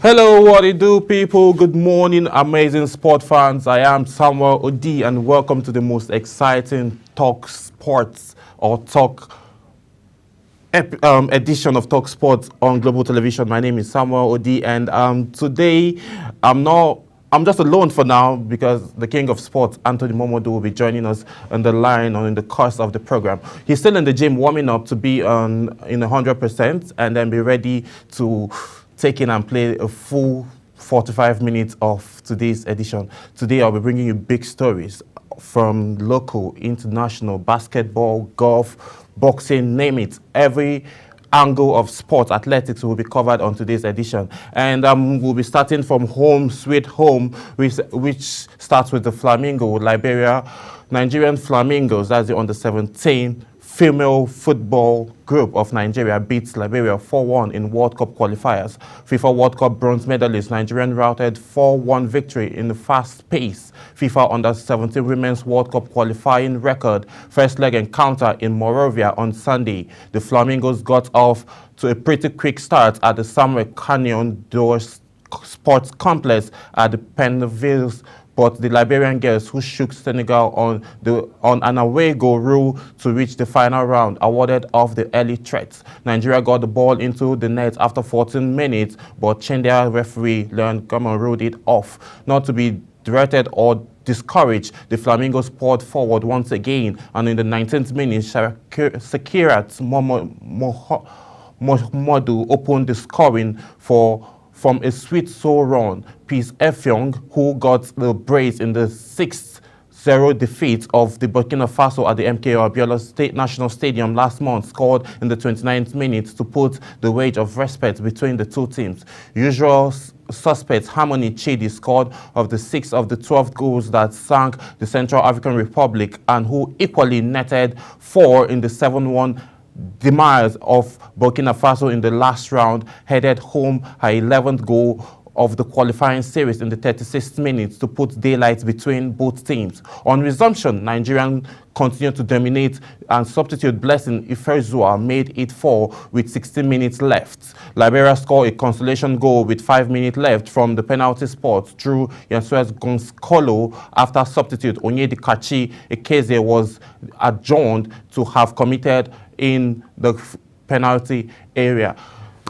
Hello, what it do, people? Good morning, amazing sport fans. I am Samuel Odi, and welcome to the most exciting Talk Sports or Talk edition of Talk Sports on Global Television. My name is Samuel Odi, and today I'm just alone for now because the king of sports, Anthony Momodu, will be joining us on the line or in the course of the program. He's still in the gym warming up to be in 100% and then be ready to take in and play a full 45 minutes of today's edition. Today I'll be bringing you big stories from local, international, basketball, golf, boxing, name it. Every angle of sports, athletics will be covered on today's edition. And we'll be starting from home, sweet home, which starts with the Flamingo, Liberia, Nigerian Flamingos, that's the under-17 female football group of Nigeria beats Liberia 4-1 in World Cup qualifiers. FIFA World Cup bronze medalist Nigerian routed 4-1 victory in the fast-paced FIFA Under-17 Women's World Cup qualifying record first leg encounter in Monrovia on Sunday. The Flamingos got off to a pretty quick start at the Samuel Canyon Doors Sports Complex at the Penvilles, but the Liberian girls, who shook Senegal on an away goal rule to reach the final round, awarded off the early threats. Nigeria got the ball into the net after 14 minutes, but Chendia referee Leon Gammon ruled it off. Not to be directed or discouraged, the Flamingos poured forward once again, and in the 19th minute, Sekirat Mohamadu opened the scoring from a sweet soul run. Peace Effiong, who got the brace in the 6-0 defeat of the Burkina Faso at the MKO Abiola State National Stadium last month, scored in the 29th minute to put the wage of respect between the two teams. Usual suspects Harmony Chidi scored of the 6 of the 12 goals that sank the Central African Republic, and who equally netted 4 in the 7-1 demise of Burkina Faso in the last round, headed home her 11th goal of the qualifying series in the 36th minutes to put daylight between both teams. On resumption, Nigerian continued to dominate, and substitute Blessing Ifezua made it 4 with 16 minutes left. Liberia scored a consolation goal with 5 minutes left from the penalty spot through Yansuez Gonzalo after substitute Onyedikachi Ekeze was adjourned to have committed in the penalty area.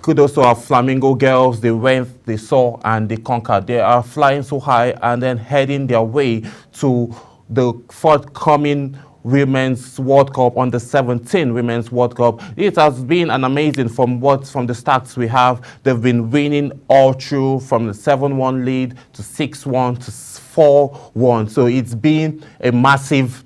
Kudos to our Flamingo girls. They went, they saw, and they conquered. They are flying so high and then heading their way to the forthcoming Women's World Cup, Under-17 Women's World Cup. It has been an amazing from the stats we have. They've been winning all through, from the 7-1 lead to 6-1 to 4-1. So it's been a massive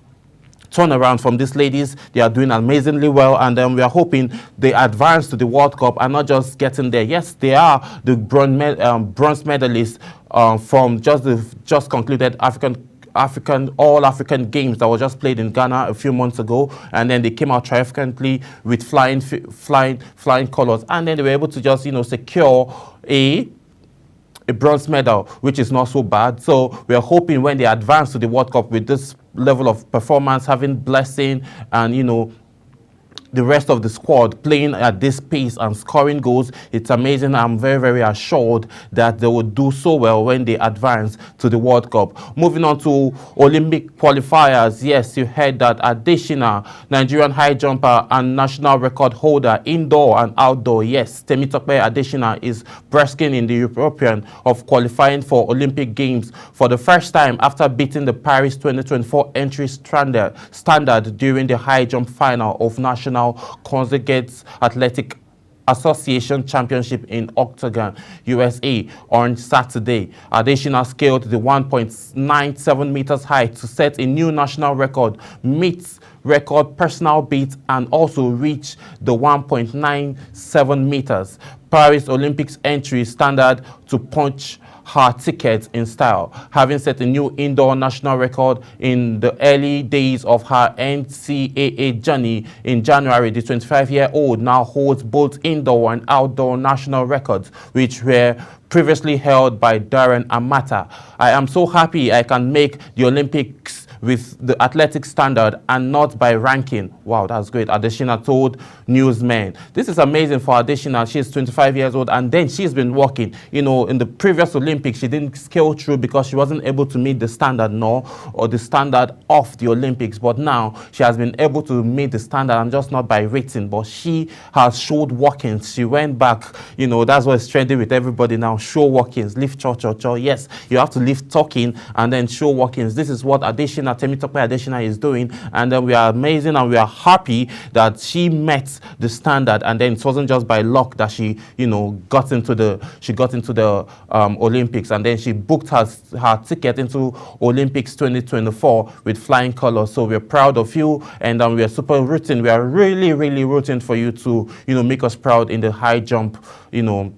turnaround from these ladies. They are doing amazingly well, and we are hoping they advance to the World Cup and not just getting there. Yes, they are the bronze medalists from just concluded All-African Games that was just played in Ghana a few months ago, and then they came out triumphantly with flying colors, and then they were able to just secure a bronze medal, which is not so bad. So we are hoping when they advance to the World Cup with this level of performance, having Blessing and the rest of the squad playing at this pace and scoring goals, it's amazing. I'm very, very assured that they will do so well when they advance to the World Cup. Moving on to Olympic qualifiers. Yes, you heard that Adesina, Nigerian high jumper and national record holder, indoor and outdoor. Yes, Temitope Adesina is breasting in the European of qualifying for Olympic Games for the first time after beating the Paris 2024 entry standard during the high jump final of National Conjugates Athletic Association Championship in Octagon, USA on Saturday. Adesina scaled the 1.97 meters height to set a new national record, meet record personal beat, and also reach the 1.97 meters Paris Olympics entry standard to punch her ticket in style, having set a new indoor national record in the early days of her NCAA journey in January. The 25-year-old now holds both indoor and outdoor national records, which were previously held by Darren Amata. I am so happy I can make the Olympics with the athletic standard and not by ranking. Wow, that's great. Adesina told newsmen. This is amazing for Adesina. She's 25 years old, and then she's been working. You know, in the previous Olympics, she didn't scale through because she wasn't able to meet the standard or the standard of the Olympics. But now she has been able to meet the standard, and just not by rating, but she has showed workings. She went back, you know, that's what's trending with everybody now. Show workings, lift cho. Yes, you have to lift talking and then show workings. This is what Adesina, Temitope Adesina is doing, and then we are amazing and we are happy that she met the standard, and then it wasn't just by luck that she, you know, got into the Olympics, and then she booked her ticket into Olympics 2024 with flying colors. So we're proud of you, and we are super rooting. We are really rooting for you to, you know, make us proud in the high jump, you know,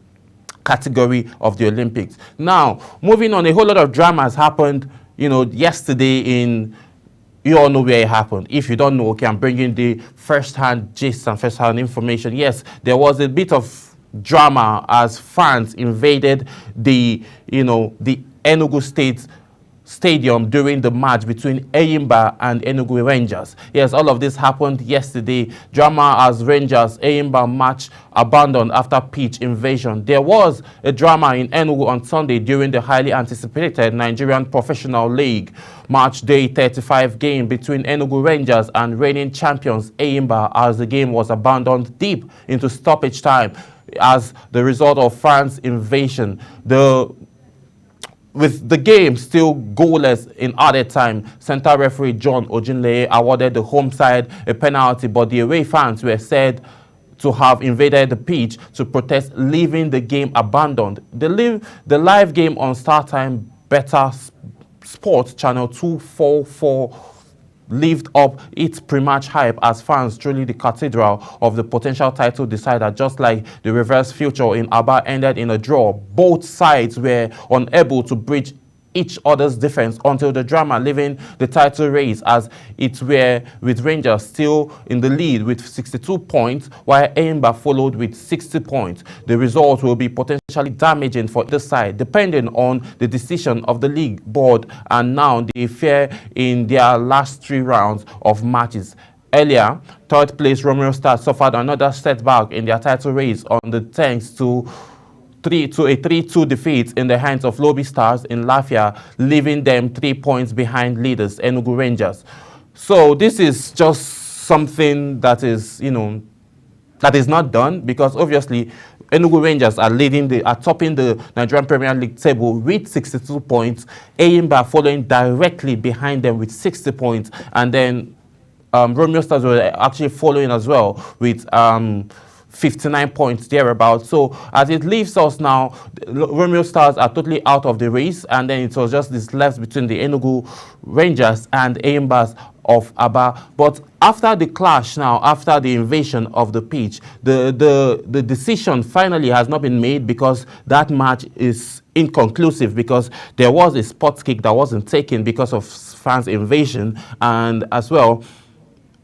category of the Olympics. Now, moving on, a whole lot of drama has happened, you know, yesterday in, you all know where it happened. If you don't know, okay, I'm bringing the first-hand gist and first-hand information. Yes, there was a bit of drama as fans invaded the, you know, the Enugu State Stadium during the match between Eyimba and Enugu Rangers. Yes, all of this happened yesterday. Drama as Rangers Eyimba match abandoned after pitch invasion. There was a drama in Enugu on Sunday during the highly anticipated Nigerian Professional League Match Day 35 game between Enugu Rangers and reigning champions Eyimba, as the game was abandoned deep into stoppage time as the result of fans' invasion. With the game still goalless in added time, center referee John Ojinleye awarded the home side a penalty, but the away fans were said to have invaded the pitch to protest, leaving the game abandoned. The live game on StarTime Better Sports Channel 244 lived up its pre-match hype as fans, truly the cathedral of the potential title decider. Just like the reverse future in Aba ended in a draw, both sides were unable to bridge each other's defense until the drama, leaving the title race as it were, with Rangers still in the lead with 62 points, while Eyimba followed with 60 points. The result will be potentially damaging for either side, depending on the decision of the league board, and now they fear in their last 3 rounds of matches. Earlier, third place Romeo Stars suffered another setback in their title race on the thanks to a 3-2 defeat in the hands of Lobby Stars in Lafia, leaving them 3 points behind leaders Enugu Rangers. So this is just something that is, you know, that is not done, because obviously Enugu Rangers are topping the Nigerian Premier League table with 62 points. Eyimba following directly behind them with 60 points, and then Romeo Stars were actually following as well with 59 points thereabouts. So as it leaves us now, Romeo Stars are totally out of the race, and then it was just this left between the Enugu Rangers and Eyimbas of Aba. But after the clash now, after the invasion of the pitch, the decision finally has not been made, because that match is inconclusive, because there was a spot kick that wasn't taken because of fans' invasion, and as well,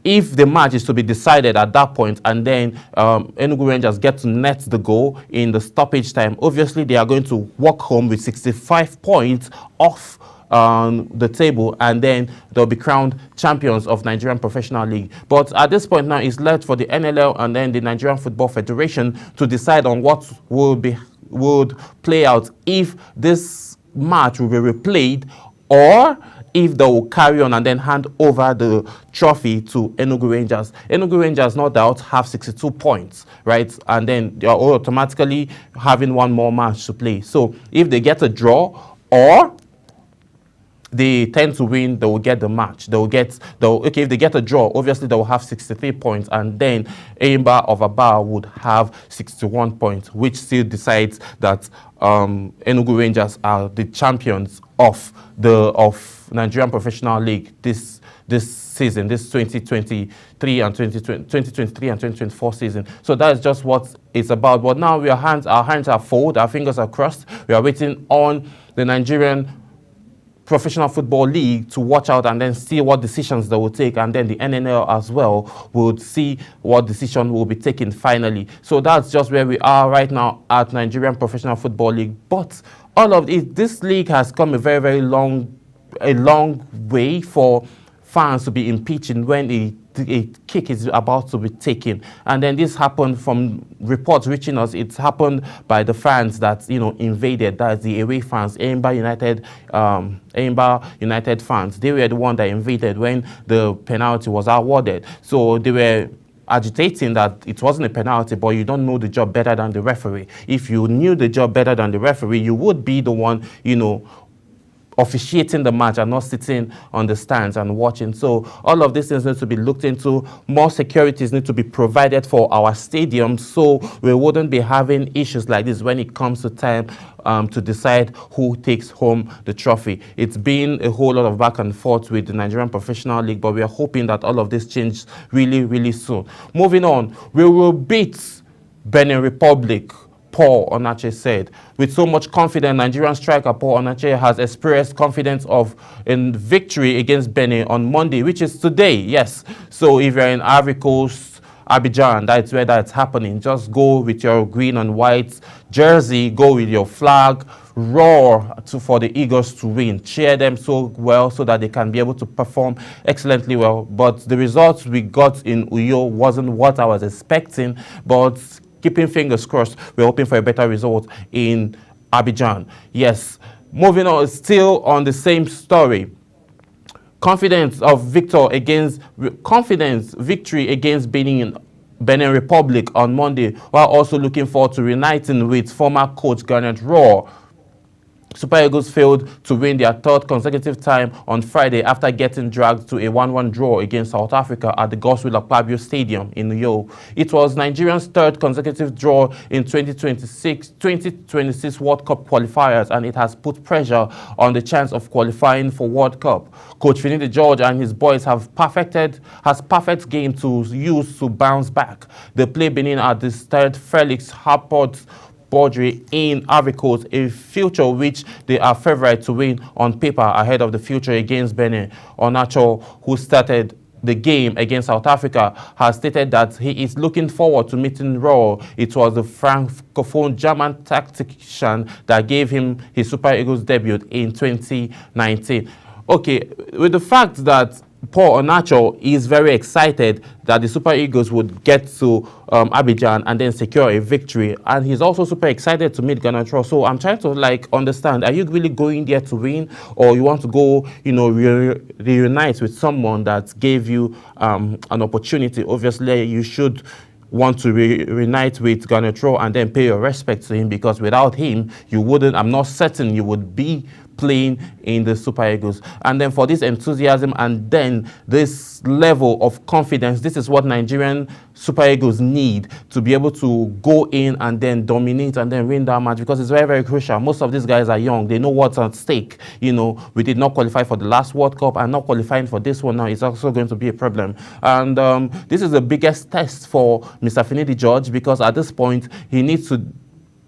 if the match is to be decided at that point, and then Enugu Rangers get to net the goal in the stoppage time, obviously they are going to walk home with 65 points off the table, and then they'll be crowned champions of Nigerian Professional League. But at this point now, it's left for the NLL and then the Nigerian Football Federation to decide on what would play out, if this match will be replayed, or if they will carry on and then hand over the trophy to Enugu Rangers. Enugu Rangers, no doubt, have 62 points, right? And then they are automatically having one more match to play. So if they get a draw, or they tend to win, they will get the match. Okay, if they get a draw, obviously they will have 63 points, and then Eyimba of Aba would have 61 points, which still decides that Enugu Rangers are the champions of Nigerian Professional League this season, this 2023 and 2024 season. So that is just what it's about. But now our hands are full, our fingers are crossed. We are waiting on the Nigerian Professional Football League to watch out and then see what decisions they will take, and then the NNL as well would see what decision will be taken finally. So that's just where we are right now at Nigerian Professional Football League. But all of it, this league has come a very long a long way for fans to be impeaching when a kick is about to be taken. And then this happened from reports reaching us. It's happened by the fans that, invaded. That's the away fans, Enyimba United fans. They were the one that invaded when the penalty was awarded. So they were agitating that it wasn't a penalty, but you don't know the job better than the referee. If you knew the job better than the referee, you would be the one, officiating the match and not sitting on the stands and watching. So all of these things need to be looked into. More securities need to be provided for our stadiums so we wouldn't be having issues like this when it comes to time to decide who takes home the trophy. It's been a whole lot of back and forth with the Nigerian Professional League, but we are hoping that all of this changes really, really soon. Moving on, we will beat Benin Republic, Paul Onache said. With so much confidence, Nigerian striker Paul Onache has expressed confidence in victory against Benin on Monday, which is today, yes. So if you're in Ivory Coast, Abidjan, that's where that's happening. Just go with your green and white jersey, go with your flag, roar for the Eagles to win. Cheer them so well so that they can be able to perform excellently well. But the results we got in Uyo wasn't what I was expecting, but keeping fingers crossed, we're hoping for a better result in Abidjan. Yes, moving on, still on the same story. Confidence victory against Benin Republic on Monday, while also looking forward to reuniting with former coach Garnet Raw. Super Eagles failed to win their third consecutive time on Friday after getting dragged to a 1-1 draw against South Africa at the Godswill Akpabio Stadium in Uyo. It was Nigeria's third consecutive draw in 2026 World Cup qualifiers, and it has put pressure on the chance of qualifying for World Cup. Coach Finidi George and his boys has perfect game to use to bounce back. They play Benin at the third Felix Harport Baudry in Ivory Coast, a future which they are favourite to win on paper ahead of the future against Benin. Onacho, who started the game against South Africa, has stated that he is looking forward to meeting Raw. It was the francophone German tactician that gave him his Super Eagles debut in 2019. Okay, with the fact that Paul Onacho is very excited that the Super Eagles would get to Abidjan and then secure a victory, and he's also super excited to meet Garnet Raw. So I'm trying to understand, are you really going there to win, or you want to go reunite with someone that gave you an opportunity? Obviously you should want to reunite with Garnet Raw and then pay your respect to him, because without him I'm not certain you would be playing in the Super Eagles. And then for this enthusiasm and then this level of confidence, this is what Nigerian Super Eagles need to be able to go in and then dominate and then win that match, because it's very, very crucial. Most of these guys are young. They know what's at stake. We did not qualify for the last World Cup, and not qualifying for this one now is also going to be a problem. And this is the biggest test for Mr. Finidi George, because at this point he needs to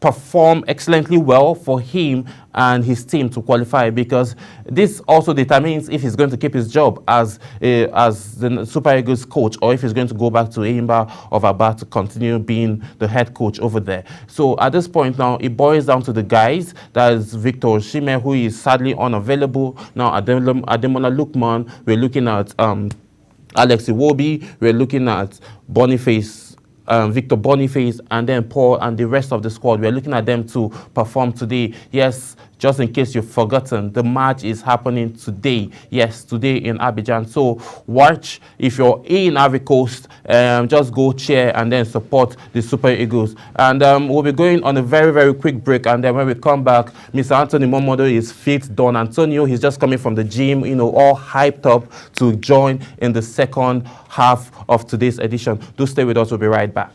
perform excellently well for him and his team to qualify, because this also determines if he's going to keep his job as the Super Eagles coach, or if he's going to go back to Enyimba of Aba to continue being the head coach over there. So at this point now, it boils down to the guys. That is Victor Osimhen, who is sadly unavailable. Now Ademola Lookman, we're looking at Alex Iwobi, we're looking at Boniface, Victor Boniface, and then Paul and the rest of the squad. We're looking at them to perform today. Yes, just in case you've forgotten, the match is happening today. Yes, today in Abidjan. So watch. If you're in Ivory Coast, just go cheer and then support the Super Eagles. And we'll be going on a very, very quick break. And then when we come back, Mr. Anthony Momodo is fit. Don Antonio, he's just coming from the gym, all hyped up to join in the second half of today's edition. Do stay with us. We'll be right back.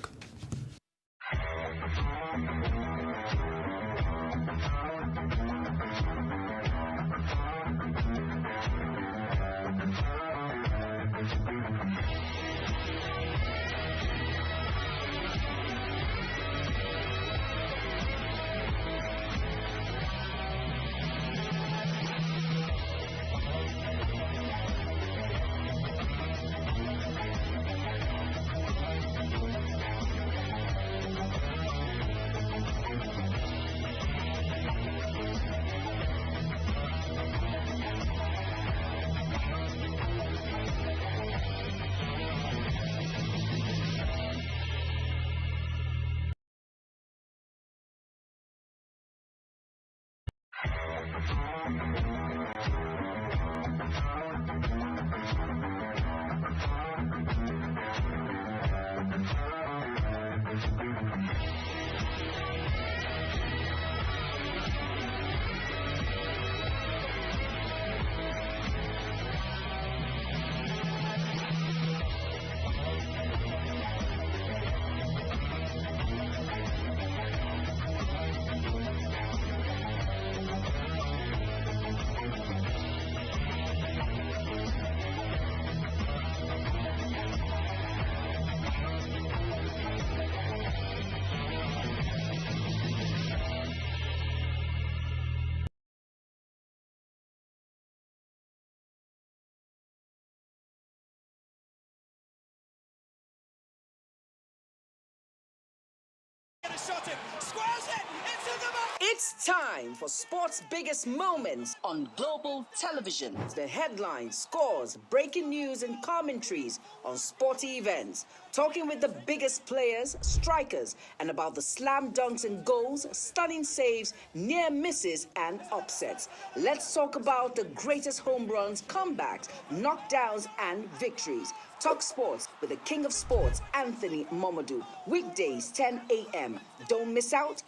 It's time for sports' biggest moments on global television. The headlines, scores, breaking news, and commentaries on sporty events. Talking with the biggest players, strikers, and about the slam dunks and goals, stunning saves, near misses, and upsets. Let's talk about the greatest home runs, comebacks, knockdowns, and victories. Talk sports with the king of sports, Anthony Momodu. Weekdays, 10 a.m. Don't miss out.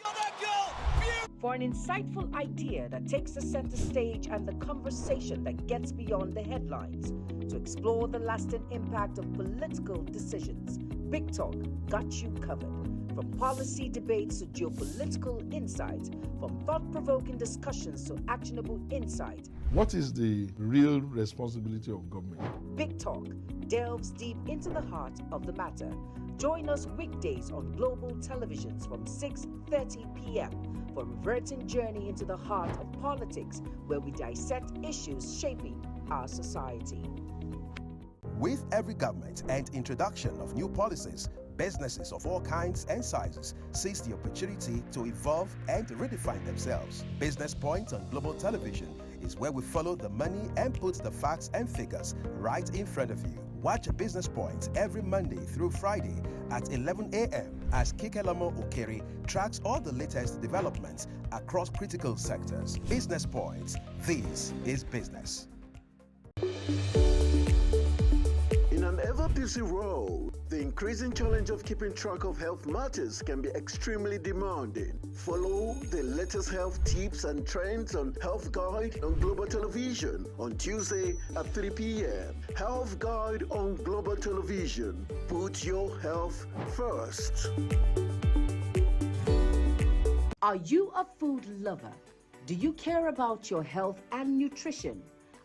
For an insightful idea that takes the center stage and the conversation that gets beyond the headlines, to explore the lasting impact of political decisions, Big Talk got you covered. From policy debates to geopolitical insights, from thought-provoking discussions to actionable insight. What is the real responsibility of government? Big Talk delves deep into the heart of the matter. Join us weekdays on global televisions from 6:30 p.m. for a reverting journey into the heart of politics, where we dissect issues shaping our society. With every government and introduction of new policies, businesses of all kinds and sizes seize the opportunity to evolve and redefine themselves. Business Point on global television is where we follow the money and put the facts and figures right in front of you. Watch Business Point every Monday through Friday at 11 a.m. as Kikelamo Okeri tracks all the latest developments across critical sectors. Business Point, this is business. In an ever-busy world, the increasing challenge of keeping track of health matters can be extremely demanding. Follow the latest health tips and trends on Health Guide on Global Television on Tuesday at 3 p.m. Health Guide on Global Television. Put your health first. Are you a food lover? Do you care about your health and nutrition?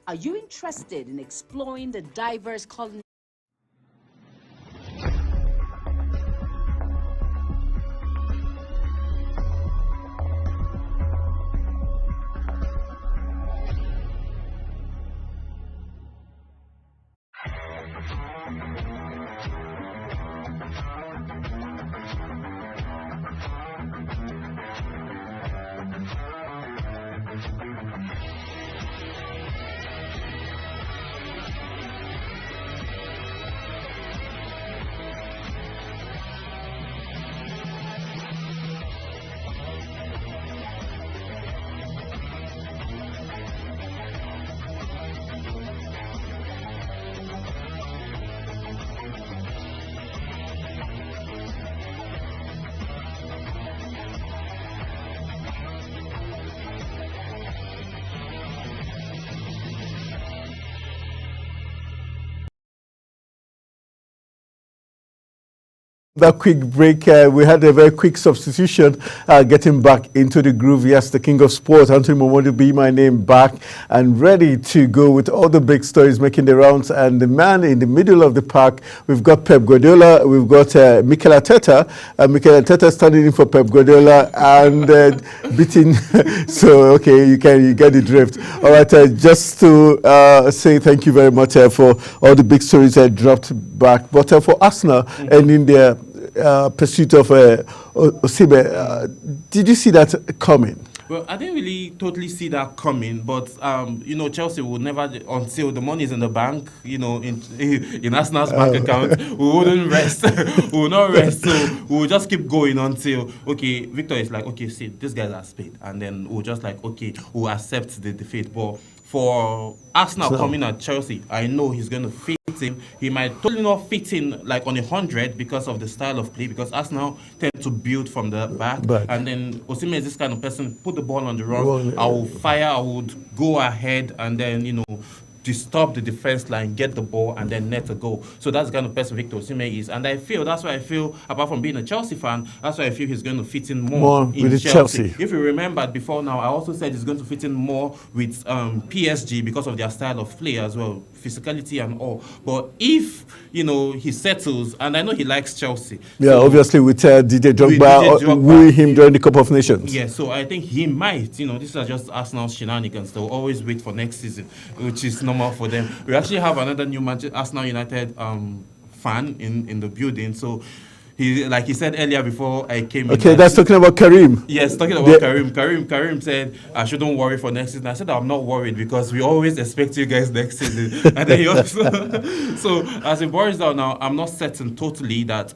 Are you interested in exploring the diverse culinary That quick break, we had a very quick substitution, getting back into the groove. Yes, the king of sports, Anthony Momodu, be my name, back and ready to go with all the big stories making the rounds. And the man in the middle of the pack, we've got Pep Guardiola, we've got Mikel Arteta. Mikel Arteta standing in for Pep Guardiola and beating. So, okay, you get the drift. All right, just to say thank you very much for all the big stories that dropped back. But for Arsenal ending their pursuit of Osimhen, did you see that coming? Well, I didn't really totally see that coming, but Chelsea will never, until the money is in the bank, in Arsenal's bank account, we wouldn't rest. We will not rest, so we will just keep going until Victor is like, see, these guys are paid, and then we'll just like, we'll accept the defeat. But for Arsenal coming at Chelsea, I know he's going to fit in. He might totally not fit in like on 100 because of the style of play, because Arsenal tend to build from the back. And then Osimhen is this kind of person, put the ball on the run, I will fire, I would go ahead and then, disturb the defense line, get the ball, and then net a goal. So that's the kind of person Victor Osimhen is. And that's why I feel, apart from being a Chelsea fan, that's why I feel he's going to fit in more in with Chelsea. If you remember before now, I also said he's going to fit in more with PSG because of their style of play as well, physicality and all. But if, he settles, and I know he likes Chelsea. Yeah, so obviously with Didier Drogba wooing him during the Cup of Nations. Yeah, so I think he might, these are just Arsenal shenanigans. They'll always wait for next season, which is normal for them. We actually have another new Arsenal United fan in the building. So he, like he said earlier before I came in. Okay, that's talking about Karim. Yes, talking about Karim. Karim said I shouldn't worry for next season. I said I'm not worried because we always expect you guys next season. And then he also so as it boils down now, I'm not certain totally that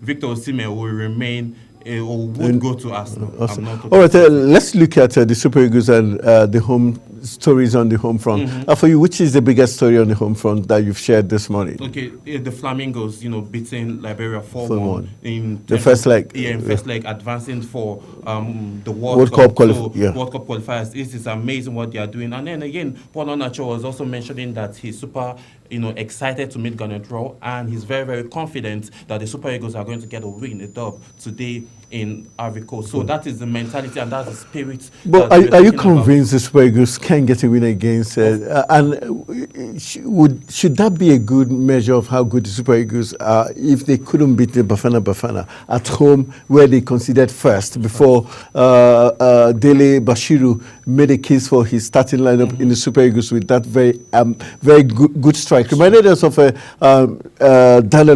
Victor Osimhen will remain or would go to Arsenal. Awesome. All right, let's look at the Super Eagles and the home stories on the home front. For you, which is the biggest story on the home front that you've shared this morning? Okay, the Flamingos, beating Liberia 4-1 in the first leg. Yeah, in first leg, advancing for the World Cup World Cup qualifiers. This is amazing what they are doing. And then again, Paul Onacho was also mentioning that he's super excited to meet Ghana draw, and he's very, very confident that the Super Eagles are going to get a win, a dub today in Ivory Coast. So that is the mentality and that's the spirit. But are you convinced the Super Eagles can get a win against? And should that be a good measure of how good the Super Eagles are if they couldn't beat the Bafana at home, where they considered first before Dele Bashiru made a case for his starting lineup in the Super Eagles with that very good strike? Reminded us of Daniel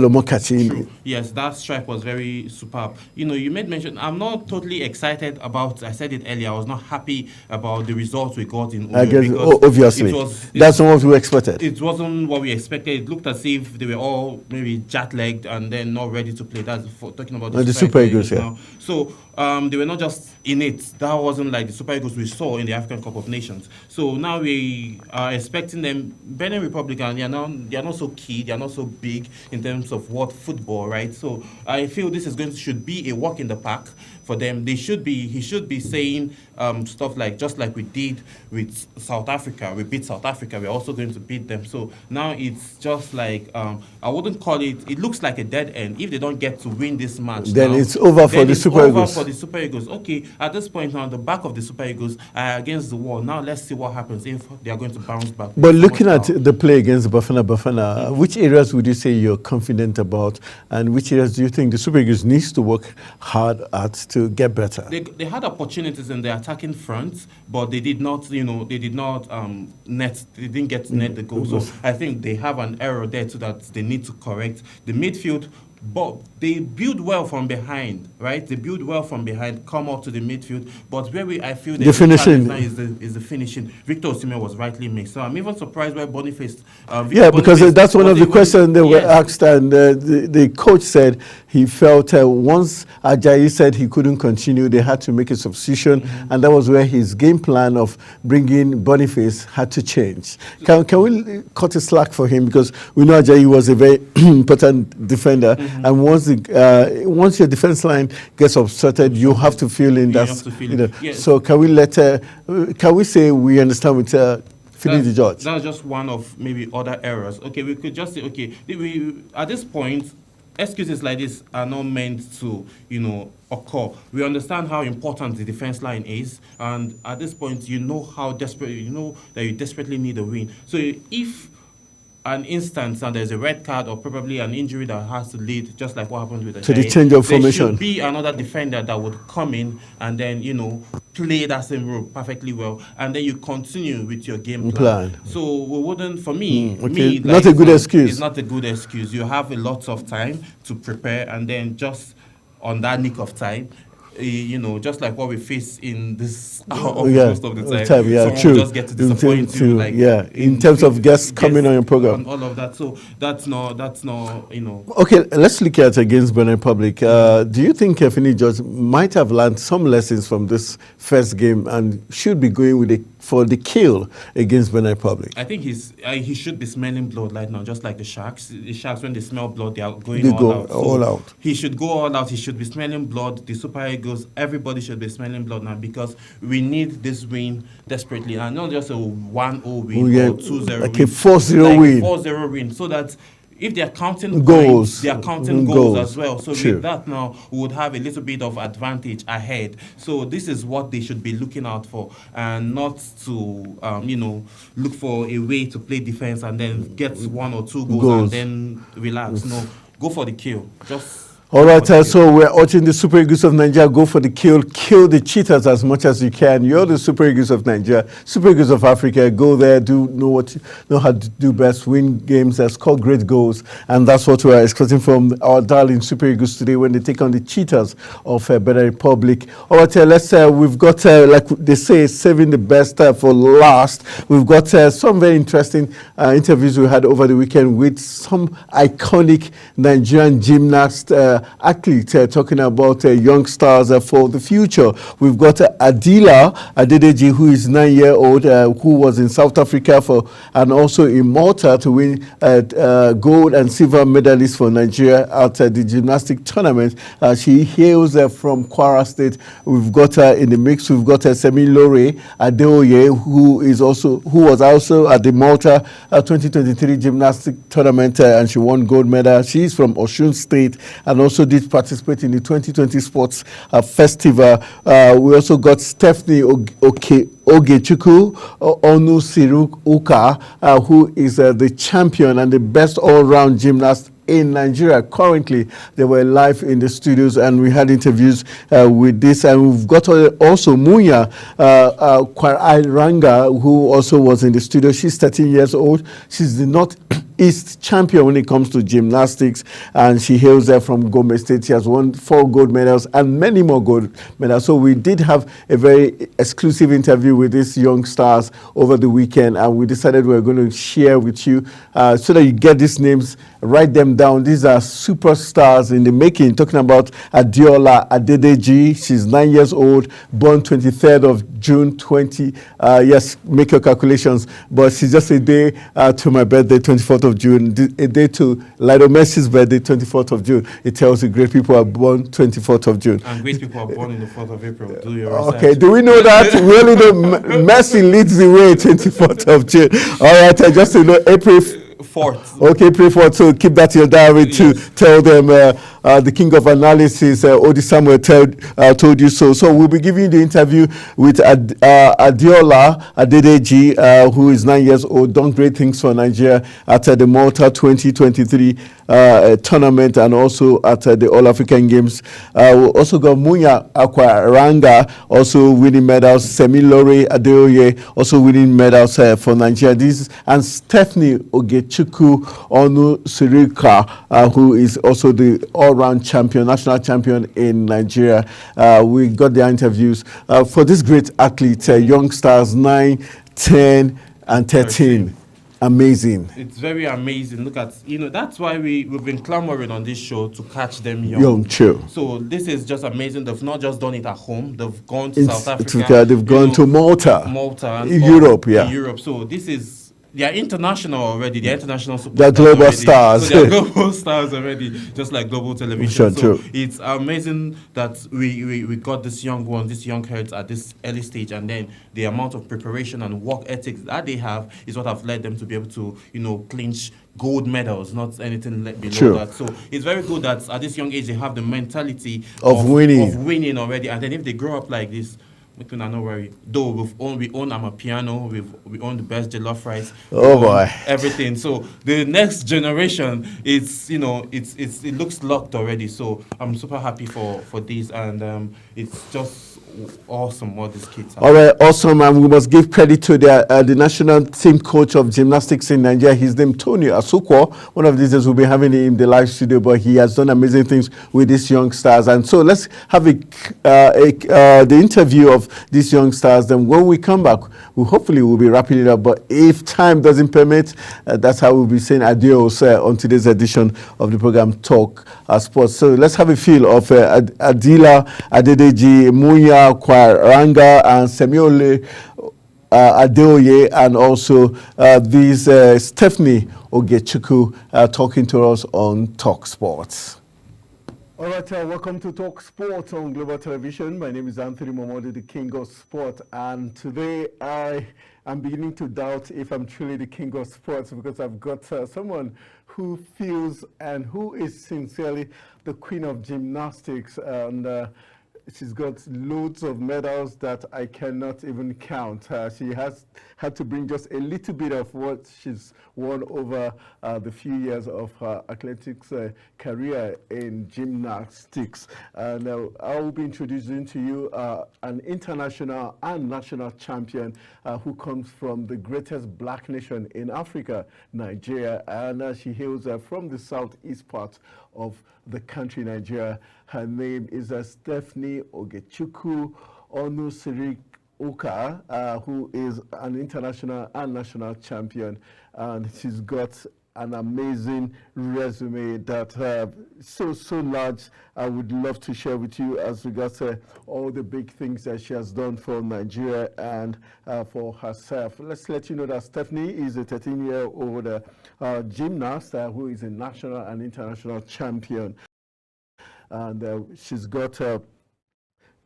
Omokachi. Yes, that strike was very superb. You made mention, I'm not totally excited about, I said it earlier, I was not happy about the results we got in Uyo. I guess, obviously. That's not what we expected. It wasn't what we expected. It looked as if they were all maybe jet-lagged and then not ready to play. That's talking about the Super Eagles, yeah. So they were not just in it. That wasn't like the Super Eagles we saw in the African Cup of Nations. So now we are expecting them. Benin Republic, they are not so key. They are not so big in terms of what football, right? So I feel this is should be a walk in the park for them. He should be saying stuff like, just like we did with South Africa. We beat South Africa. We're also going to beat them. So now it's just like I wouldn't call it. It looks like a dead end if they don't get to win this match. Then now, it's over for the Super Eagles. For the Super Eagles. Okay, at this point now, the back of the Super Eagles are against the wall. Now let's see what happens if they are going to bounce back. But looking at the play against Bafana, which areas would you say you're confident about, and which areas do you think the Super Eagles needs to work hard at to get better? They had opportunities in the attacking front, but they did not, net. They didn't get to net the goal. So I think they have an error there too that they need to correct. The midfield, but they build well from behind, right? They build well from behind, come up to the midfield. But where I feel the finishing is the finishing. Victor Osimhen was rightly missed. So I'm even surprised why Boniface. Because that's one of the questions they were asked, and the coach said he felt once Ajayi said he couldn't continue, they had to make a substitution, and that was where his game plan of bringing Boniface had to change. Can we cut a slack for him, because we know Ajayi was a very important defender. And once your defense line gets obstructed, you have to fill in that. Yes. So can we say we understand with Philly George? That's just one of maybe other errors. Okay, we could just say, okay, at this point, excuses like this are not meant to, occur. We understand how important the defense line is, and at this point, how desperate, that you desperately need a win. So if an instance and there's a red card or probably an injury that has to lead, just like what happened with to the change of formation, there should be another defender that would come in and then play that same role perfectly well, and then you continue with your game plan. So we wouldn't, for me, not a good excuse. It's not a good excuse. You have a lot of time to prepare, and then just on that nick of time, you know, just like what we face in this office most of the time. Someone will just get to disappoint you, like in terms of guests coming on your program and all of that. So that's not, you know. Okay, let's look at against Benin Republic. Do you think Kefini George might have learned some lessons from this first game and should be going with for the kill against Benin Republic? I think he should be smelling blood right now, just like the Sharks. The Sharks, when they smell blood, they are going all out. He should go all out. He should be smelling blood. The Super Eagles, everybody should be smelling blood now, because we need this win desperately, and not just a 1-0 win or 2-0 win. Like a 4-0 win. 4-0 win, so that if they are counting goals, they are counting goals as well. So with that now, we would have a little bit of advantage ahead. So this is what they should be looking out for, and not to, you know, look for a way to play defense and then get 1 or 2 goals and then relax. No, go for the kill. All right, so we're urging the Super Eagles of Nigeria, go for the kill the cheaters as much as you can. You're the Super Eagles of Nigeria, Super Eagles of Africa. Go there, know how to do best, win games, score great goals, and that's what we're expecting from our darling Super Eagles today when they take on the cheaters of Benin Republic. All right, we've got, like they say, saving the best for last. We've got some very interesting interviews we had over the weekend with some iconic Nigerian gymnasts, athlete talking about young stars for the future. We've got Adila Adedeji, who is 9-year-old, who was in South Africa and also in Malta to win gold and silver medalist for Nigeria at the gymnastic tournament. She hails from Kwara State. We've got her in the mix. We've got Semilore Adeoye, who was also at the Malta 2023 gymnastic tournament, and she won gold medal. She's from Osun State and also did participate in the 2020 Sports Festival. We also got Stephanie Ogechukwu Onusiruka, who is the champion and the best all-round gymnast in Nigeria. Currently, they were live in the studios and we had interviews with this. And we've got also Munya Kwairanga, who also was in the studio. She's 13 years old. She's the Northeast champion when it comes to gymnastics, and she hails from Gombe State. She has won 4 gold medals and many more gold medals. So we did have a very exclusive interview with these young stars over the weekend, and we decided we were going to share with you so that you get these names, write them down. These are superstars in the making. Talking about Adiola Adedeji. She's 9 years old, born 23rd of June 20. Yes, make your calculations. But she's just a day to my birthday, 24th of June. A day to Lionel Messi's birthday, 24th of June. It tells you great people are born 24th of June. And great people are born in the 4th of April. Do your research. Okay, do we know that? We only know Messi leads the way, 24th of June. All right, just to know, April 4th. Okay, April 4th. So keep that in your diary to tell them the king of analysis, Odi Samuel, told you so. So we'll be giving you the interview with Adiola Adedeji, who is 9 years old, done great things for Nigeria at the Malta 2023 tournament and also at the All African Games. We also got Munya Akwaranga, also winning medals. Semilore Adeoye, also winning medals for Nigeria. And Stephanie Ogechukwu Onusiruka, who is also the all-round champion, national champion in Nigeria. We got their interviews for this great athlete, young stars, 9, 10, and 13. Amazing. It's very amazing. Look at, that's why we've been clamoring on this show to catch them young. True. So this is just amazing. They've not just done it at home. They've gone to South Africa. They've gone to Malta. And Europe, in Europe. So this is, they are international already. They are international superstars. They're global already. stars. So they're global stars already, just like global television. Sure, so true. It's amazing that we got this young ones, these young heads at this early stage, and then the amount of preparation and work ethics that they have is what have led them to be able to, clinch gold medals, not anything below that. So it's very good that at this young age they have the mentality of winning already. And then if they grow up like this, make una no worry. Though we own Amapiano, we own the best jollof rice. Oh boy, everything. So the next generation, it looks locked already. So I'm super happy for this, and it's just awesome what these kids are. All right, awesome, and we must give credit to the national team coach of gymnastics in Nigeria. His name Tony Asukwo. One of these days we'll be having him in the live studio, but he has done amazing things with these young stars. And so let's have the interview of these young stars. Then when we come back, hopefully we'll be wrapping it up. But if time doesn't permit, that's how we'll be saying adios on today's edition of the program Talk Sports. So let's have a feel of Adila Adedeji, Munya Kwaranga, and Semiole Adeoye, and also Stephanie Ogechukwu talking to us on Talk Sports. All right, welcome to Talk Sport on Global Television. My name is Anthony Momodu, the king of sport, and today I'm beginning to doubt if I'm truly the king of sports, because I've got someone who feels and who is sincerely the queen of gymnastics, and she's got loads of medals that I cannot even count. She has had to bring just a little bit of what she's won over the few years of her athletics career in gymnastics. Now I will be introducing to you an international and national champion who comes from the greatest black nation in Africa, Nigeria, and she hails from the southeast part of the country, Nigeria. Her name is Stephanie Ogechukwu Onusiri Uka, who is an international and national champion, and she's got an amazing resume that so large. I would love to share with you as regards all the big things that she has done for Nigeria and for herself. Let's let you know that Stephanie is a 13-year-old gymnast who is a national and international champion, and she's got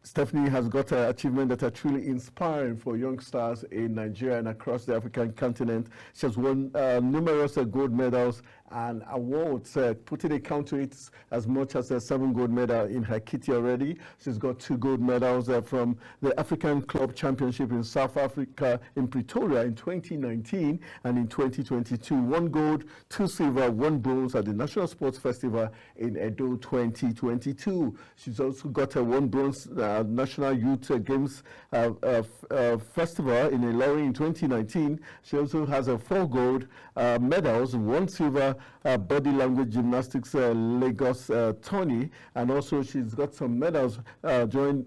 Stephanie has got an achievement that are truly inspiring for young stars in Nigeria and across the African continent. She has won numerous gold medals and awards, putting a count to it as much as 7 gold medals in her kitty already. She's got 2 gold medals from the African Club Championship in South Africa in Pretoria in 2019, and in 2022, 1 gold, 2 silver, 1 bronze at the National Sports Festival in Edo 2022. She's also got a 1 bronze National Youth Games Festival in Ilori in 2019. She also has 4 gold medals, 1 silver body language gymnastics Lagos tourney, and also she's got some medals during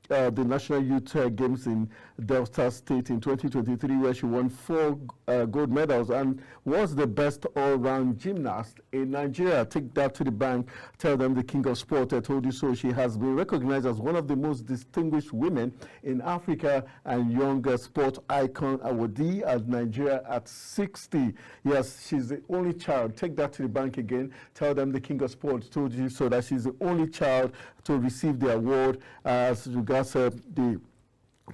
the National Youth Games in Delta State in 2023, where she won 4 gold medals and was the best all-round gymnast in Nigeria. Take that to the bank. Tell them the king of sport, I told you so. She has been recognized as one of the most distinguished women in Africa and young sport icon awardee at Nigeria at 60. Yes, she's the only child. Take that to the bank again. Tell them the king of sport told you so, that she's the only child to receive the award as regards the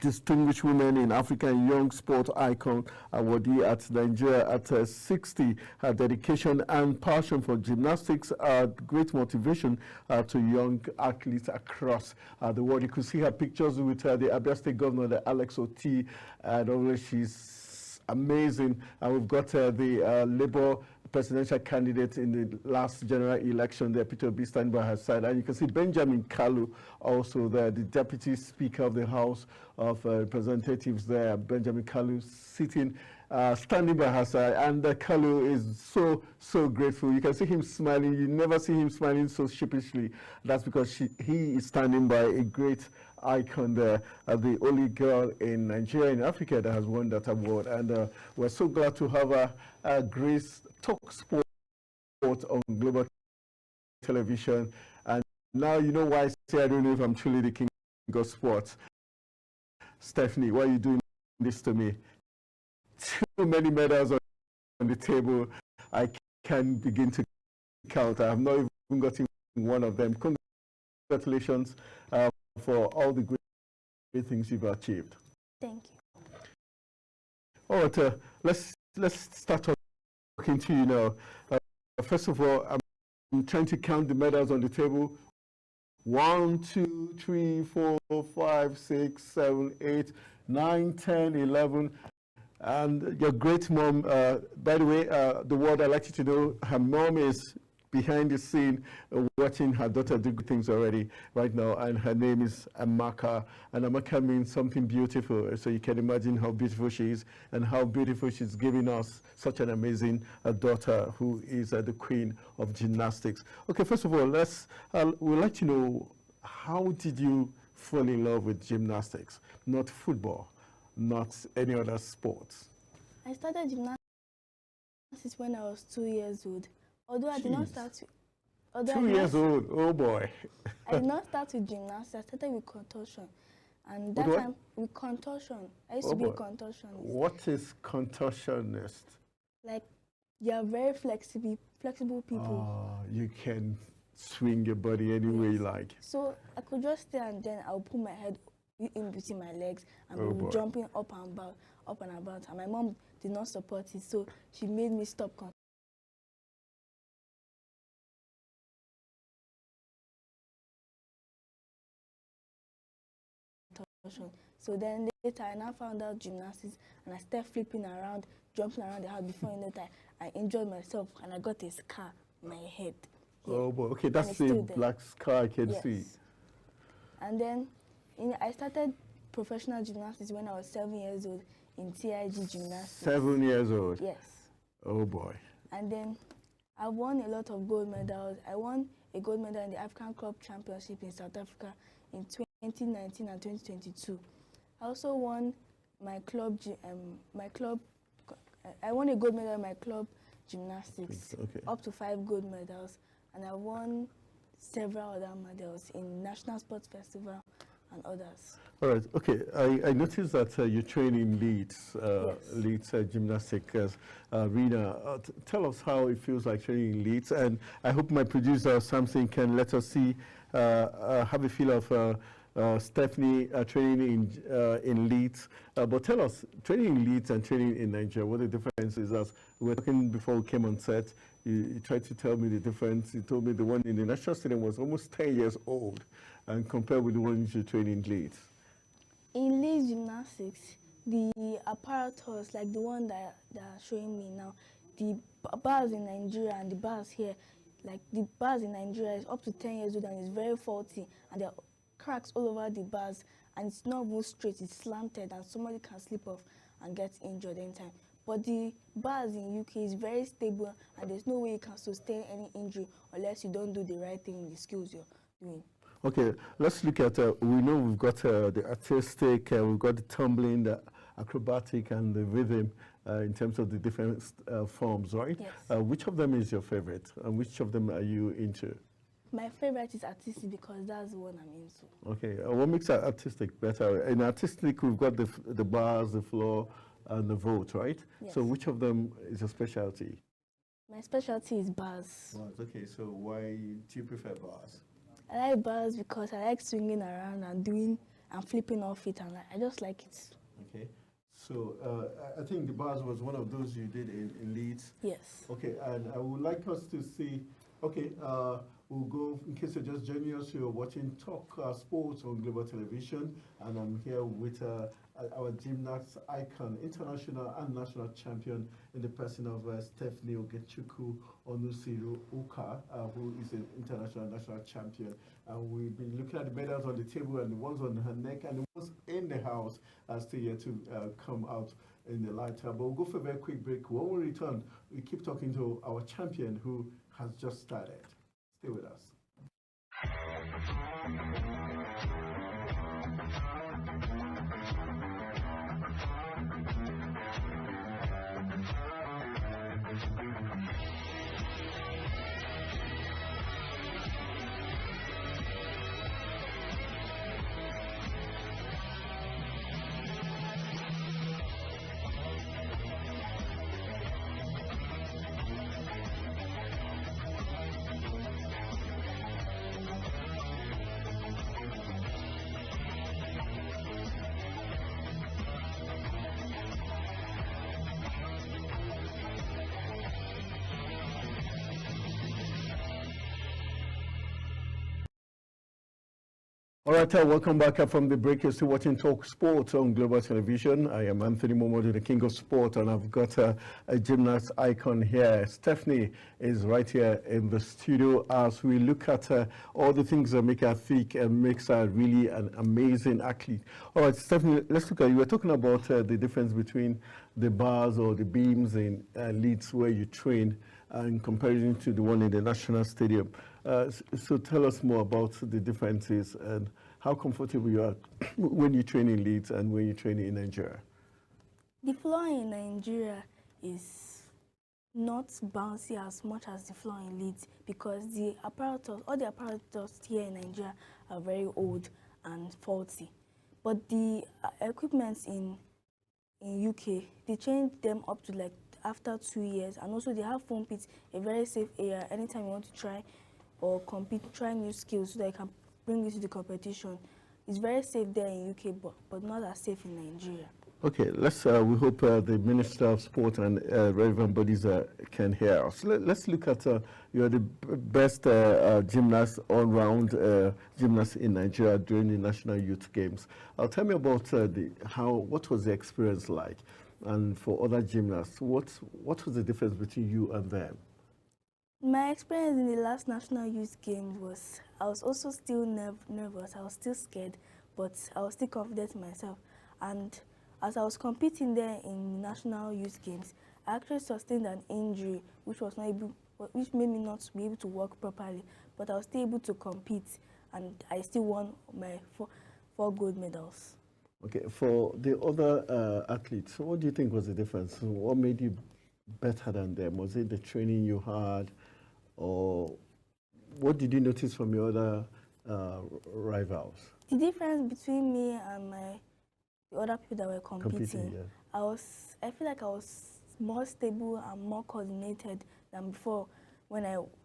Distinguished Women in Africa and Young Sport Icon awardee at Nigeria at 60. Her dedication and passion for gymnastics are great motivation to young athletes across the world. You could see her pictures with the Abia State Governor, the Alex Oti, and always she's amazing. And we've got the Labour presidential candidate in the last general election there, Peter Obi, standing by her side. And you can see Benjamin Kalu also there, the deputy speaker of the House of Representatives there, Benjamin Kalu sitting, standing by her side. And Kalu is so grateful. You can see him smiling. You never see him smiling so sheepishly. That's because he is standing by a great icon there, the only girl in Nigeria, in Africa, that has won that award. And we're so glad to have her, Grace Talk Sport on Global Television. And now you know why I say I don't know if I'm truly the king of sports. Stephanie, why are you doing this to me? Too many medals on the table. I can't begin to count. I have not even gotten one of them. Congratulations for all the great things you've achieved. Thank you. All right, let's start talking to you now. First of all, I'm trying to count the medals on the table. 1, 2, 3, 4, 5, 6, 7, 8, 9, 10, 11. And your great mom, by the way, the word I'd like you to know, her mom is behind the scene watching her daughter do good things already right now, and her name is Amaka, and Amaka means something beautiful, so you can imagine how beautiful she is and how beautiful she's giving us such an amazing daughter who is the queen of gymnastics. Okay, first of all, we'd like to know, how did you fall in love with gymnastics? Not football, not any other sports. I started gymnastics when I was 2 years old. Although I did not start with... 2 years old, oh boy. I did not start with gymnastics, I started with contortion. And that time, with contortion. I used to be a contortionist. What is contortionist? Like, you are very flexible people. You can swing your body any way you like. So I could just stay and then I'll put my head in between my legs and be jumping up and about. And my mom did not support it, so she made me stop contortion. So then later I now found out gymnastics and I started flipping around, jumping around the house. Before you know that, I enjoyed myself and I got a scar on my head. Yeah. Oh boy, okay, that's the black scar I can see. And then I started professional gymnastics when I was 7 years old in TIG gymnastics. 7 years old? Yes. Oh boy. And then I won a lot of gold medals. I won a gold medal in the African Club Championship in South Africa in 2019 and 2022. I also won I won a gold medal in my club gymnastics, up to 5 gold medals, and I won several other medals in National Sports Festival and others. All right, okay. I noticed that you train in Leeds, Leeds Gymnastics Arena. Tell us how it feels like training in Leeds, and I hope my producer Samson can let us see, have a feel of Stephanie training in Leeds. But tell us, training in Leeds and training in Nigeria, what the difference is. As we were talking before we came on set, you tried to tell me the difference. You told me the one in the National Stadium was almost 10 years old, and compared with the one you train in Leeds. In Leeds Gymnastics, the apparatus, like the one that are showing me now, the bars in Nigeria and the bars here, like the bars in Nigeria is up to 10 years old and it's very faulty, and there are cracks all over the bars, and it's not even straight, it's slanted, and somebody can slip off and get injured anytime. But the bars in UK is very stable, and there's no way you can sustain any injury unless you don't do the right thing in the skills you're doing. Okay, let's look at, we know we've got the artistic, we've got the tumbling, the acrobatic, and the rhythm in terms of the different forms, right? Yes. Which of them is your favorite, and which of them are you into? My favorite is artistic because that's the one I'm into. Okay, what makes artistic better? In artistic, we've got the bars, the floor, and the vault, right? Yes. So which of them is your specialty? My specialty is bars. Bars, okay, so why do you prefer bars? I like bars because I like swinging around and flipping off it, and I just like it. Okay, so I think the bars was one of those you did in Leeds. Yes. Okay, and I would like us to see, okay, we'll go, in case you're just joining us, you're watching Talk Sports on Global Television, and I'm here with our gymnast icon, international and national champion, in the person of Stephanie Ogechukwu Onusiru-Uka, who is an international and national champion. And we've been looking at the medals on the table, and the ones on her neck and the ones in the house are still yet to come out in the light. But we'll go for a very quick break. When we return, we keep talking to our champion who has just started. Stay with us. All right, welcome back from the break. You're still watching Talk Sport on Global Television. I am Anthony Momodu, the king of sport, and I've got a gymnast icon here. Stephanie is right here in the studio as we look at all the things that make her thick and makes her really an amazing athlete. All right, Stephanie, let's look at you. We're talking about the difference between the bars or the beams in Leeds where you train in comparison to the one in the National Stadium. So tell us more about the differences and how comfortable you are when you train in Leeds and when you train in Nigeria. The floor in Nigeria is not bouncy as much as the floor in Leeds because the apparatus, all the apparatus here in Nigeria are very old and faulty. But the equipment in UK, they changed them up to like after 2 years, and also they have foam pits, a very safe area. Anytime you want to try or compete, try new skills so that you can bring you to the competition. It's very safe there in UK, but not as safe in Nigeria. Okay, let's. We hope the Minister of Sport and relevant bodies can hear us. Let's look at you're the best gymnast, all-round gymnast in Nigeria during the National Youth Games. Tell me about what was the experience like, and for other gymnasts, what was the difference between you and them? My experience in the last National Youth Games was, I was also still nervous, I was still scared, but I was still confident in myself. And as I was competing there in National Youth Games, I actually sustained an injury which made me not be able to walk properly, but I was still able to compete, and I still won my four gold medals. Okay, for the other athletes, what do you think was the difference? What made you better than them? Was it the training you had, or what did you notice from your other rivals? The difference between me and the other people that were competing, yeah. I feel like I was more stable and more coordinated than before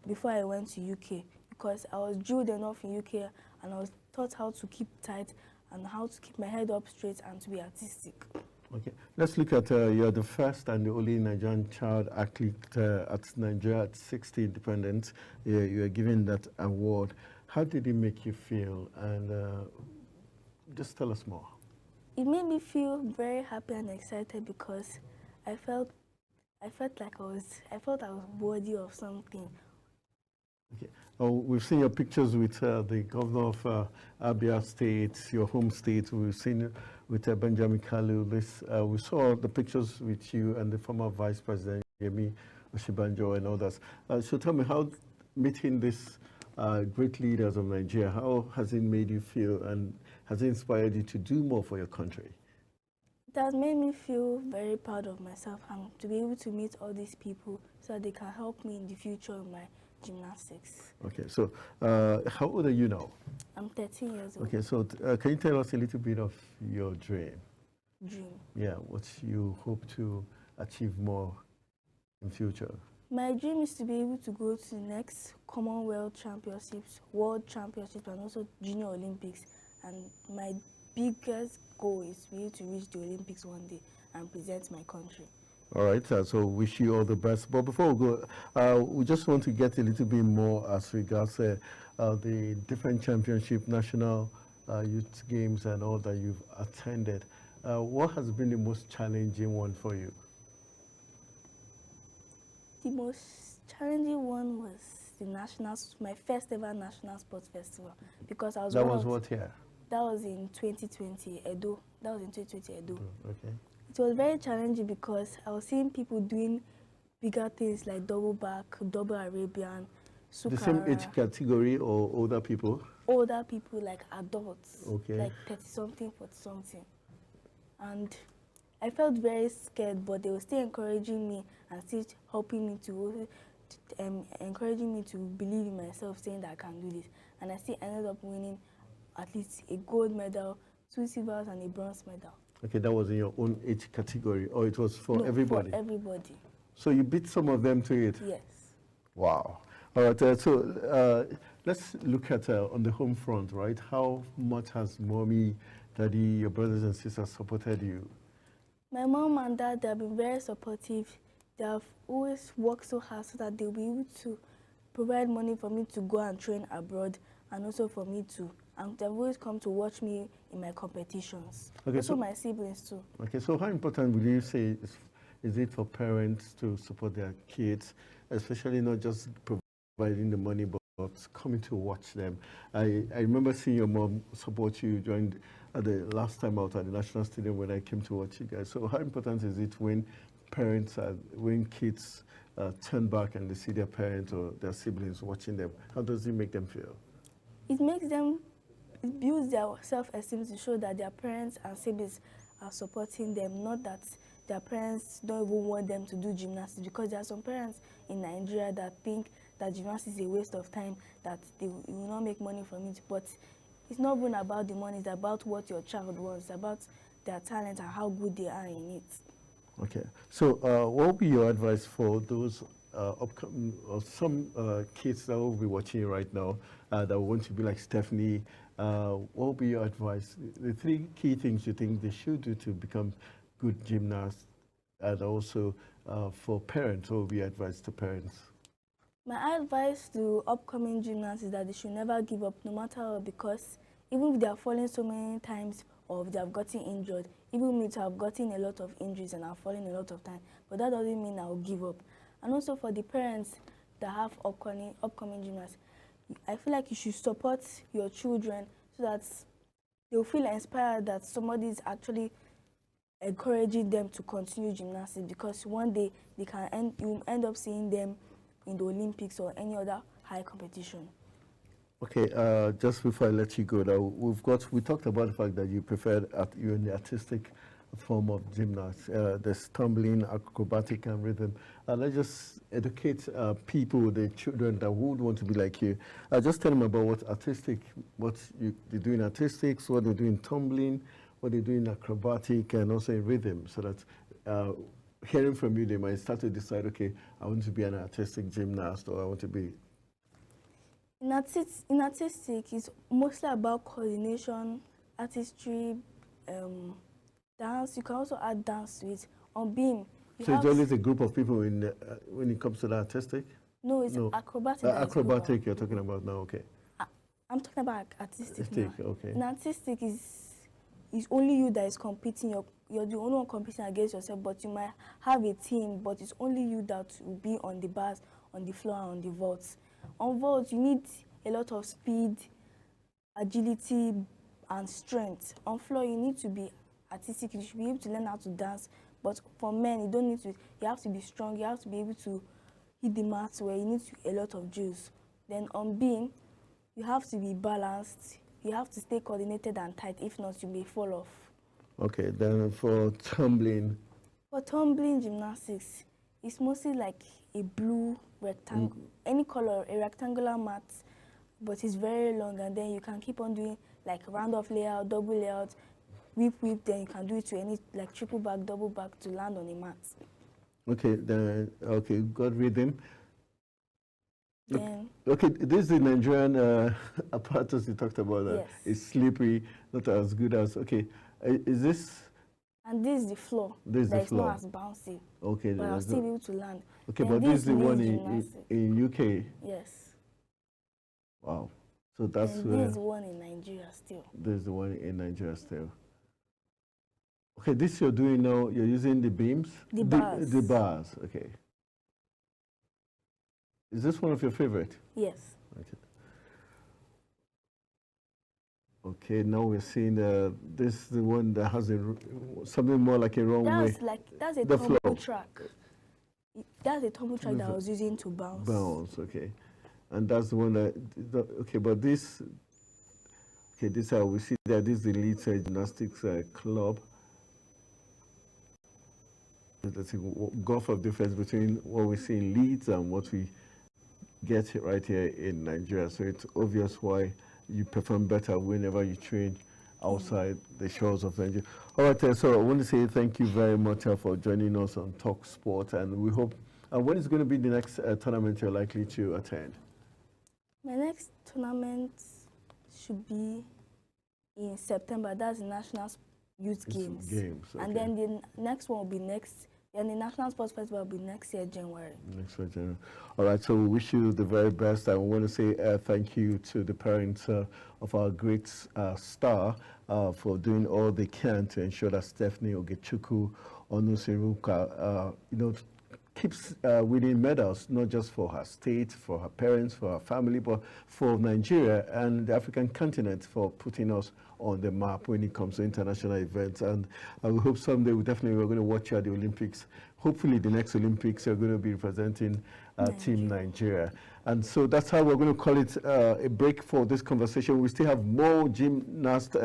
before I went to UK, because I was drilled enough in UK and I was taught how to keep tight and how to keep my head up straight and to be artistic. Okay, let's look at you're the first and the only Nigerian child athlete at Nigeria at 60 Independence. You are given that award. How did it make you feel? And just tell us more. It made me feel very happy and excited because I felt like I was worthy of something. Okay. Oh, we've seen your pictures with the governor of Abia State, your home state. We've seen it with Benjamin Kalu. We saw the pictures with you and the former Vice President, Yemi Oshibanjo, and others. So tell me, how meeting these great leaders of Nigeria, how has it made you feel, and has it inspired you to do more for your country? It has made me feel very proud of myself and to be able to meet all these people so that they can help me in the future in my gymnastics. Okay, so how old are you now? I'm 13 years old. Okay, so can you tell us a little bit of your dream? Dream? Yeah, what you hope to achieve more in future? My dream is to be able to go to the next Commonwealth Championships, World Championships, and also Junior Olympics. And my biggest goal is to be able to reach the Olympics one day and present my country. All right, so wish you all the best. But before we go, we just want to get a little bit more as regards the different championship, national youth games and all that you've attended. What has been the most challenging one for you? The most challenging one was my first ever National Sports Festival, because I was That was what year? That was in 2020, Edo. That was in 2020, Edo. Okay. It was very challenging because I was seeing people doing bigger things like double back, double Arabian, Sukara. The same age category or older people? Older people, like adults. Okay. Like 30-something, 40-something. And I felt very scared, but they were still encouraging me and still helping me encouraging me to believe in myself, saying that I can do this. And I still ended up winning at least a gold medal, 2 silvers, and a bronze medal. Okay, that was in your own age category, or it was for everybody? For everybody. So you beat some of them to it? Yes. Wow. All right, so let's look at on the home front, right? How much has mommy, daddy, your brothers and sisters supported you? My mom and dad, they have been very supportive. They have always worked so hard so that they'll be able to provide money for me to go and train abroad and also for me too. And they've always come to watch me in my competitions. Okay, Also so my siblings too. Okay, so how important would you say is it for parents to support their kids, especially not just providing the money, but coming to watch them? I remember seeing your mom support you during the last time out at the National Stadium when I came to watch you guys. So how important is it when when kids turn back and they see their parents or their siblings watching them? How does it make them feel? It makes them, it builds their self-esteem to show that their parents and siblings are supporting them, not that their parents don't even want them to do gymnastics, because there are some parents in Nigeria that think that gymnastics is a waste of time, that they will not make money from it. But it's not even about the money, it's about what your child wants, it's about their talent and how good they are in it. Okay, so what would be your advice for those upcoming or some kids that will be watching right now that want to be like Stephanie? What would be your advice? The 3 key things you think they should do to become good gymnasts, and also for parents, what would be your advice to parents? My advice to upcoming gymnasts is that they should never give up, no matter what, because even if they are falling so many times or if they have gotten injured, even me to have gotten a lot of injuries and I've fallen a lot of times, but that doesn't mean I will give up. And also for the parents that have upcoming gymnasts, I feel like you should support your children so that they'll feel inspired that somebody is actually encouraging them to continue gymnastics, because one day you end up seeing them in the Olympics or any other high competition. Okay, just before I let you go, now we talked about the fact that you preferred you're in the artistic form of gymnastics. There's tumbling, acrobatic, and rhythm. Let's just educate people, the children that would want to be like you. Just tell them about what they do in artistics, what they do in tumbling, what they do in acrobatic, and also in rhythm, so that hearing from you, they might start to decide, okay, I want to be an artistic gymnast, or I want to be. In artistic, it's mostly about coordination, artistry, dance. You can also add dance to it. On beam, So it's always a group of people in when it comes to the artistic? No, it's acrobatic. Acrobatic you're talking about now, okay. I'm talking about artistic now. Okay. In artistic, is only you that is competing. You're the only one competing against yourself, but you might have a team, but it's only you that will be on the bars, on the floor, and on the vaults. On vaults, you need a lot of speed, agility, and strength. On floor, you need to be artistic. You should be able to learn how to dance. But for men, you don't need to. You have to be strong. You have to be able to hit the mat where you need a lot of juice. Then on beam, you have to be balanced. You have to stay coordinated and tight. If not, you may fall off. Okay, then for tumbling. For tumbling gymnastics, it's mostly like a blue rectangle, any color, a rectangular mat, but it's very long, and then you can keep on doing like round-off layout, double layout, whip, then you can do it to any like triple back, double back to land on a mat. Okay, then got rhythm. Then, okay, this is the Nigerian apparatus you talked about. Yes. It's slippery, not as good as. Okay, is this? And this is the floor. This is the floor. It's not as bouncy. Okay, but I'll still be able to land. Okay, but this is the one in UK. Yes. Wow. So that's and where. This is the one in Nigeria still. This is the one in Nigeria still. Okay, this you're doing now. You're using the beams. The bars. The bars. Okay. Is this one of your favorite? Yes. Okay. Okay, now we're seeing this is the one that has something more like a runway. That's a tumble track. That's a tumble track that I was using to bounce. Bounce, okay. And that's the one that, okay, but this, okay, this we see that this is the Leeds Gymnastics Club. There's a gulf of difference between what we see in Leeds and what we get right here in Nigeria. So it's obvious why you perform better whenever you train outside the shores of Nigeria. All right, so I want to say thank you very much for joining us on Talk Sport, and we hope. When is going to be the next tournament you're likely to attend? My next tournament should be in September. That's the National Youth Games. Okay. And then the next one will be next And the National Sports Festival will be next year, January. Next year, January. All right, so we wish you the very best. I want to say thank you to the parents of our great star for doing all they can to ensure that Stephanie Ogechukwu Onusiruka, keeps winning medals, not just for her state, for her parents, for her family, but for Nigeria and the African continent, for putting us on the map when it comes to international events. And I hope someday we're going to watch you at the Olympics. Hopefully the next Olympics you're going to be representing Team Nigeria. And so that's how we're going to call it a break for this conversation. We still have more gymnast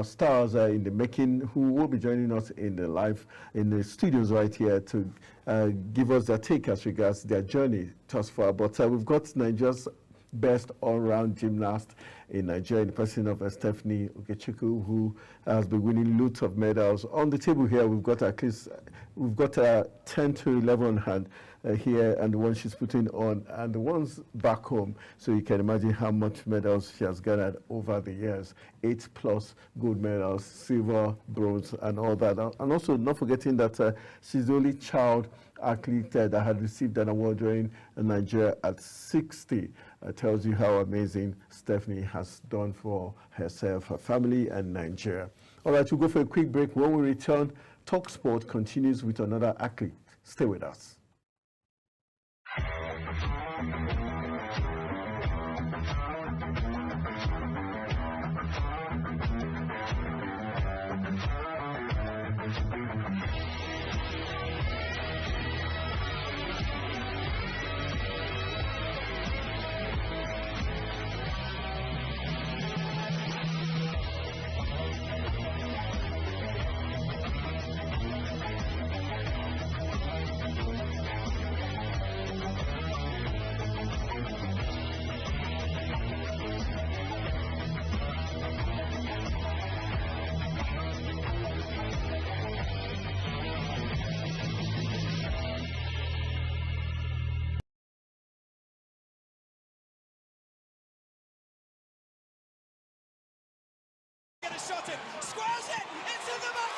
stars in the making who will be joining us in the studios right here to give us their take as regards their journey thus far. But we've got Nigeria's best all-round gymnast in Nigeria, in the person of Stephanie Ogechukwu, who has been winning loads of medals. On the table here, we've got at least 10 to 11 on hand here, and the one she's putting on, and the ones back home. So you can imagine how much medals she has gathered over the years. 8+ gold medals, silver, bronze, and all that. And also not forgetting that she's the only child athlete that had received an award during Nigeria at 60. Tells you how amazing Stephanie has done for herself, her family, and Nigeria. All right, we'll go for a quick break. When we return, Talk Sport continues with another athlete. Stay with us.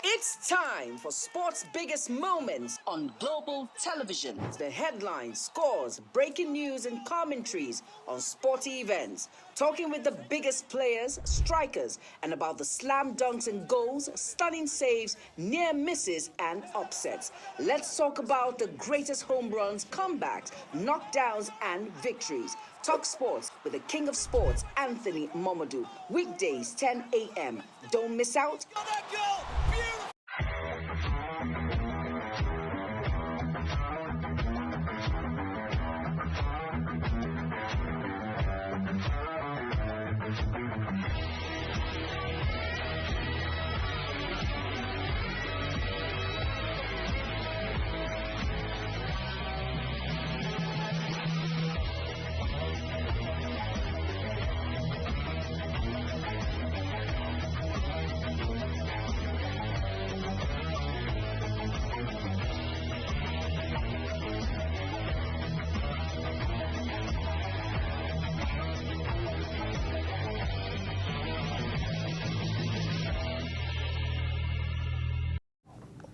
It's time for sports' biggest moments on global television. The headlines, scores, breaking news, and commentaries on sporty events. Talking with the biggest players, strikers, and about the slam dunks and goals, stunning saves, near misses, and upsets. Let's talk about the greatest home runs, comebacks, knockdowns, and victories. Talk Sports with the King of Sports, Anthony Momodu. Weekdays, 10 a.m. Don't miss out.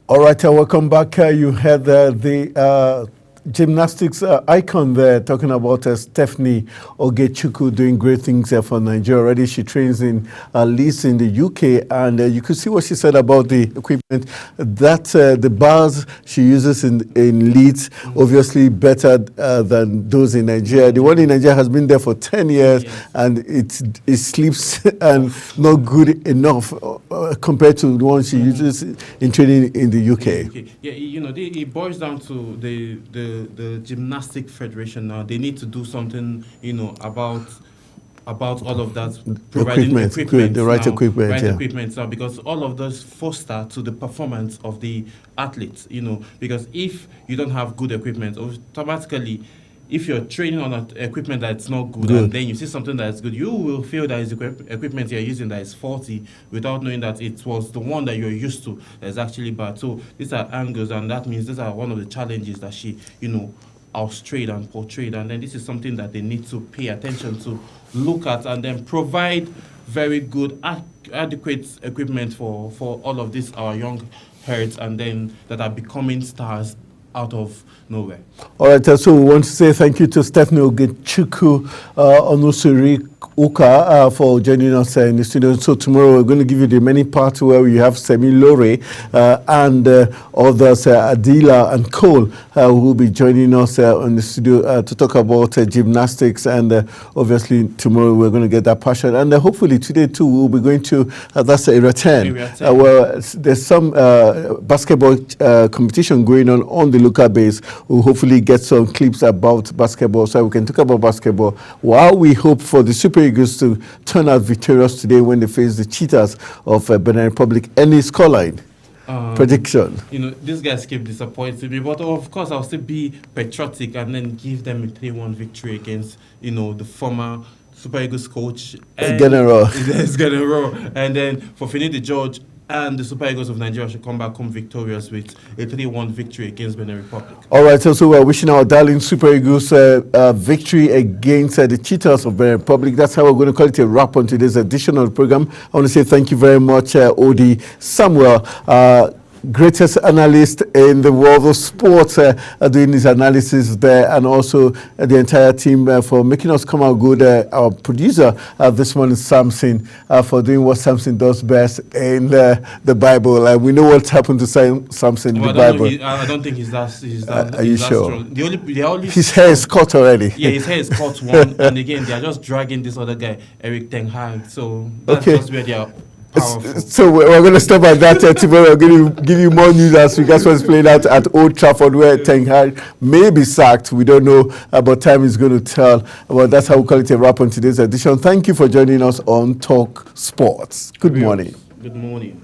All right, welcome back. You had the gymnastics icon there talking about Stephanie Ogechukwu doing great things for Nigeria already. She trains in Leeds in the UK, and you could see what she said about the equipment. That the bars she uses in Leeds obviously better than those in Nigeria. The one in Nigeria has been there for 10 years, and it sleeps and not good enough compared to the one she uses in training in the UK. Yeah, it boils down to the Gymnastic Federation now. They need to do something, about all of that, providing equipment, the right equipment, equipment now, because all of those foster to the performance of the athletes, because if you don't have good equipment, automatically, if you're training on equipment that's not good, and then you see something that's good, you will feel that it's the equipment you're using that is faulty without knowing that it was the one that you're used to that's actually bad. So these are angles, and that means these are one of the challenges that she, illustrated and portrayed. And then this is something that they need to pay attention to, look at, and then provide very good, adequate equipment for all of these our young hurt and then that are becoming stars out of nowhere. All right, so we want to say thank you to Stephanie Ogechukwu Onusiri Uka for joining us in the studio. So tomorrow we're going to give you the many parts where we have Semi Lore and others, Adila and Cole, who will be joining us in the studio to talk about gymnastics. And obviously tomorrow we're going to get that passion. And hopefully today too we'll be going to, that's Area 10, where there's some basketball competition going on the local base. We'll hopefully get some clips about basketball so we can talk about basketball while we hope for the Super Eagles to turn out victorious today when they face the Cheetahs of Benin Republic. Any scoreline prediction? You know, these guys keep disappointing me, but of course I'll still be patriotic and then give them a 3-1 victory against, you know, the former Super Eagles coach. General. It's General. And then for Finidi George and the Super Eagles of Nigeria should come back home victorious with a 3-1 victory against Benin Republic. All right, so we're wishing our darling Super Eagles victory against the Cheetahs of Benin Republic. That's how we're going to call it a wrap on today's edition of the program. I want to say thank you very much, Odi Samuel, greatest analyst in the world of sports, doing his analysis there, and also the entire team for making us come out good. Our producer this morning, Samson, for doing what Samson does best in the Bible. We know what's happened to Samson in the Bible. I don't think he's that. Are you sure? Strong. His hair is cut already. Yeah, his hair is cut one, and again they are just dragging this other guy, Eric Ten Hag. So that's just where they are. Powerful. So we're going to stop at that. Tomorrow we're going to give you more news as regards what's playing out at Old Trafford, where Ten Hag may be sacked. We don't know, but time is going to tell. But that's how we call it a wrap on today's edition. Thank you for joining us on Talk Sports. Good morning. Good morning.